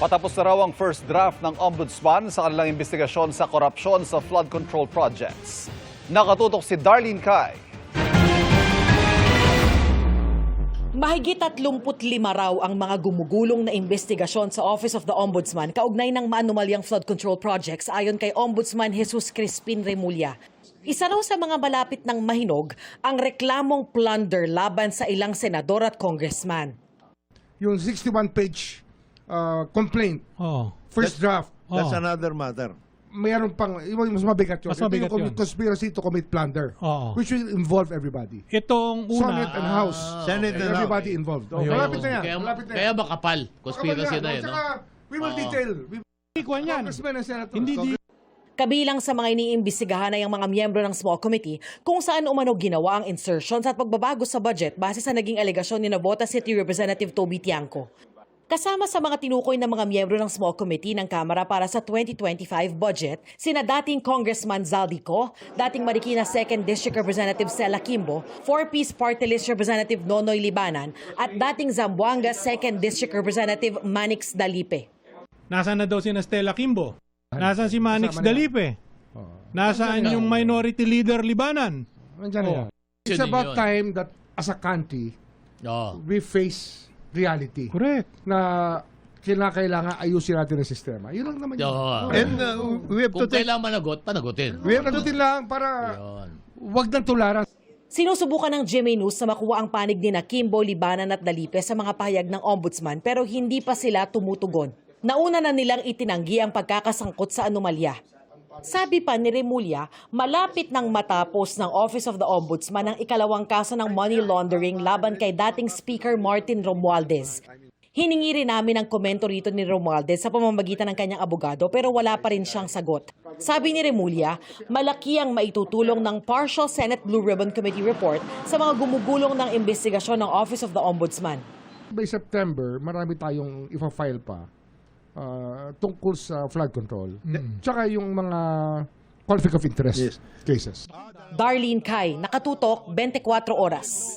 Patapos na raw ang first draft ng Ombudsman sa kanilang investigasyon sa korupsyon sa flood control projects. Nakatutok si Darlene Cai. Mahigit 35 raw ang mga gumugulong na investigasyon sa Office of the Ombudsman kaugnay ng maanumalyang flood control projects ayon kay Ombudsman Jesus Crispin Remulla. Isa raw sa mga malapit ng mahinog ang reklamong plunder laban sa ilang senador at congressman. Yung 61-page complaint, first draft, That's another matter. mayroon pang, yung mas mabigat yun. Mas mabigat Ito yung yun. conspiracy to commit plunder, Oo. which will involve everybody. Itong una, Senate and House. Senate and Everybody involved. Oh, Ayun. malapit na yan. Kaya, Malapit na yan. kaya makapal. Conspiracy na yun. No? Saka, we will detail. Ikuan yan. Congressmen and senators. Hindi di Kabilang sa mga iniimbestigahan ay ang mga miyembro ng small committee kung saan umano ginawa ang insertions at pagbabago sa budget base sa naging alegasyon ni Navota City Representative Toby Tiangco. Kasama sa mga tinukoy ng mga miyembro ng small committee ng Kamara para sa 2025 budget, sina dating Congressman Zaldico, dating Marikina 2nd District Representative Sela Kimbo, 4-piece party list Representative Nonoy Libanan, at dating Zamboanga 2nd District Representative Manix Dalipe. nasaan na daw si Stella Kimbo? Nasaan si Manix Kasama na yan. Dalipe? Nasaan yung minority leader Libanan? Nandiyan na yan. It's Yun din about yun. time that as a country, Oo. we face reality Correct. na kailangan ayusin natin ang sistema. Yun lang naman yun. Oo. And we have to Kung take... kailangan managot, panagutin. We have to lang para Yun. wag nang tularan. Sinusubukan ng GMA News na makuha ang panig ni Kimbo, Libanan at Dalipe sa mga pahayag ng Ombudsman pero hindi pa sila tumutugon. Nauna na nilang itinanggi ang pagkakasangkot sa anomalya. Sabi pa ni Remulla, malapit nang matapos ng Office of the Ombudsman ang ikalawang kaso ng money laundering laban kay dating Speaker Martin Romualdez. Hiningi rin namin ang komento rito ni Romualdez sa pamamagitan ng kanyang abogado pero wala pa rin siyang sagot. Sabi ni Remulla, malaki ang maitutulong ng Partial Senate Blue Ribbon Committee report sa mga gumugulong ng investigasyon ng Office of the Ombudsman. By September, marami tayong ipa-file pa tungkol sa flood control. Tsaka yung mga conflict of interest cases. Darlene Cai, Nakatutok, 24 Oras.